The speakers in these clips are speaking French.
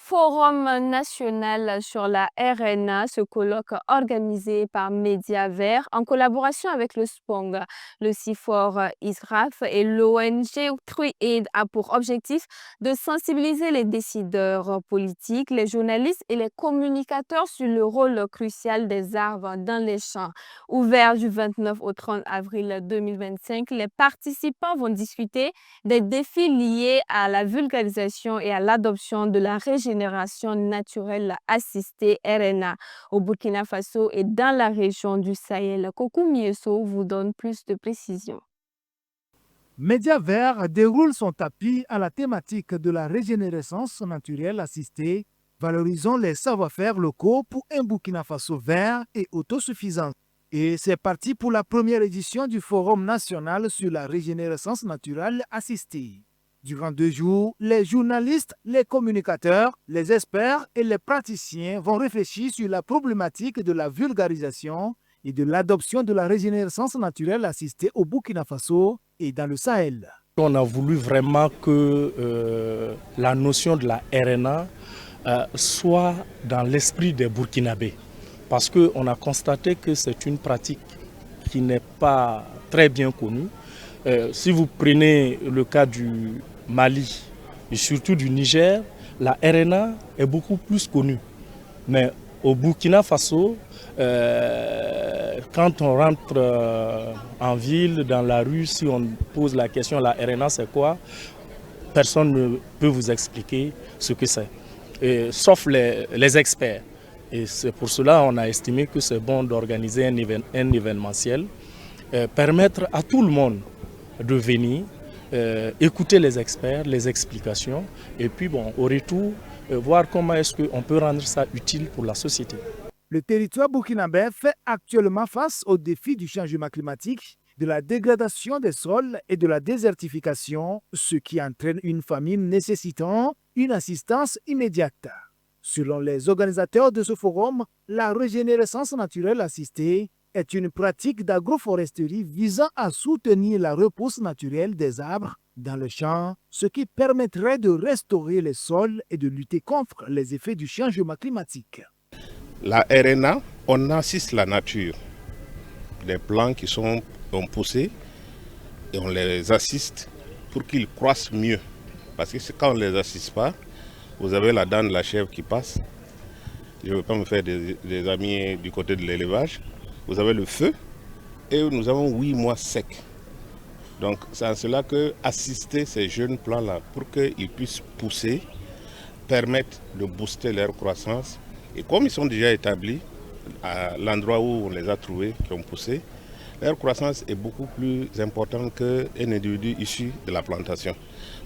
Forum national sur la RNA, ce colloque organisé par Média Vert en collaboration avec le SPONG, le CIFOR ISRAF et l'ONG TrueAid a pour objectif de sensibiliser les décideurs politiques, les journalistes et les communicateurs sur le rôle crucial des arbres dans les champs. Ouvert du 29 au 30 avril 2025, les participants vont discuter des défis liés à la vulgarisation et à l'adoption de la régénération naturelle assistée RNA au Burkina Faso et dans la région du Sahel. Kokou Mieso vous donne plus de précisions. Média Vert déroule son tapis à la thématique de la régénérescence naturelle assistée, valorisant les savoir-faire locaux pour un Burkina Faso vert et autosuffisant. Et c'est parti pour la première édition du Forum national sur la régénérescence naturelle assistée. Durant 2 jours, les journalistes, les communicateurs, les experts et les praticiens vont réfléchir sur la problématique de la vulgarisation et de l'adoption de la régénérescence naturelle assistée au Burkina Faso et dans le Sahel. On a voulu vraiment que la notion de la RNA soit dans l'esprit des Burkinabés. Parce qu'on a constaté que c'est une pratique qui n'est pas très bien connue. Si vous prenez le cas du Mali et surtout du Niger, la RNA est beaucoup plus connue. Mais au Burkina Faso, quand on rentre en ville, dans la rue, si on pose la question la RNA c'est quoi, personne ne peut vous expliquer ce que c'est, sauf les experts. Et c'est pour cela qu'on a estimé que c'est bon d'organiser un événementiel, permettre à tout le monde de venir, écouter les experts, les explications, et puis au retour, voir comment est-ce qu'on peut rendre ça utile pour la société. Le territoire burkinabé fait actuellement face aux défis du changement climatique, de la dégradation des sols et de la désertification, ce qui entraîne une famine nécessitant une assistance immédiate. Selon les organisateurs de ce forum, la régénérescence naturelle assistée est une pratique d'agroforesterie visant à soutenir la repousse naturelle des arbres dans le champ, ce qui permettrait de restaurer les sols et de lutter contre les effets du changement climatique. La RNA, on assiste la nature. Les plants qui sont poussés et on les assiste pour qu'ils croissent mieux. Parce que quand on ne les assiste pas, vous avez la dent de la chèvre qui passe. Je ne veux pas me faire des amis du côté de l'élevage. Vous avez le feu et nous avons 8 mois secs. Donc c'est en cela que assister ces jeunes plants-là pour qu'ils puissent pousser, permettre de booster leur croissance. Et comme ils sont déjà établis à l'endroit où on les a trouvés, qui ont poussé, leur croissance est beaucoup plus importante qu'un individu issu de la plantation.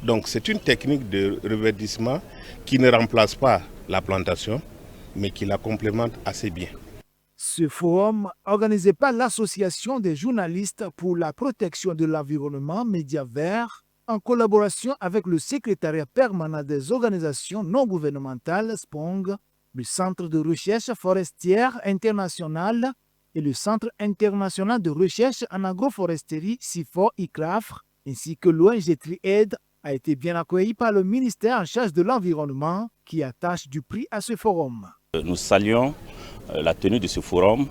Donc c'est une technique de reverdissement qui ne remplace pas la plantation, mais qui la complémente assez bien. Ce forum, organisé par l'Association des journalistes pour la protection de l'environnement Média Vert, en collaboration avec le secrétariat permanent des organisations non gouvernementales SPONG, le Centre de recherche forestière international et le Centre international de recherche en agroforesterie CIFOR-ICRAF, ainsi que l'ONG TrueAid, a été bien accueilli par le ministère en charge de l'environnement qui attache du prix à ce forum. Nous saluons la tenue de ce forum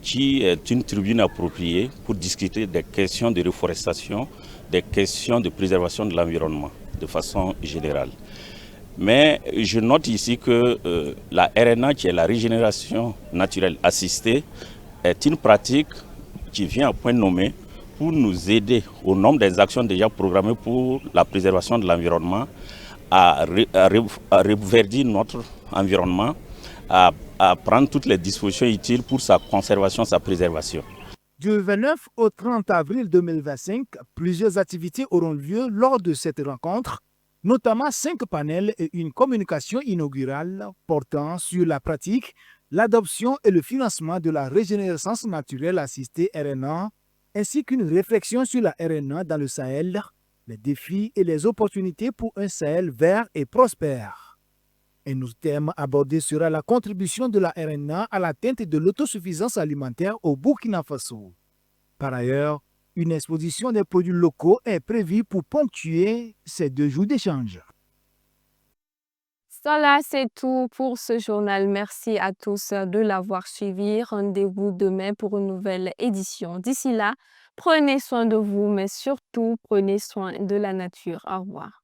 qui est une tribune appropriée pour discuter des questions de reforestation, des questions de préservation de l'environnement de façon générale. Mais je note ici que la RNA, qui est la régénération naturelle assistée, est une pratique qui vient à point nommé pour nous aider au nombre des actions déjà programmées pour la préservation de l'environnement, à reverdir notre environnement, à prendre toutes les dispositions utiles pour sa conservation, sa préservation. Du 29 au 30 avril 2025, plusieurs activités auront lieu lors de cette rencontre, notamment 5 panels et une communication inaugurale portant sur la pratique, l'adoption et le financement de la régénérescence naturelle assistée RNA, ainsi qu'une réflexion sur la RNA dans le Sahel, les défis et les opportunités pour un Sahel vert et prospère. Un autre thème abordé sera la contribution de la RNA à l'atteinte de l'autosuffisance alimentaire au Burkina Faso. Par ailleurs, une exposition des produits locaux est prévue pour ponctuer ces 2 jours d'échange. Voilà, c'est tout pour ce journal. Merci à tous de l'avoir suivi. Rendez-vous demain pour une nouvelle édition. D'ici là, prenez soin de vous, mais surtout prenez soin de la nature. Au revoir.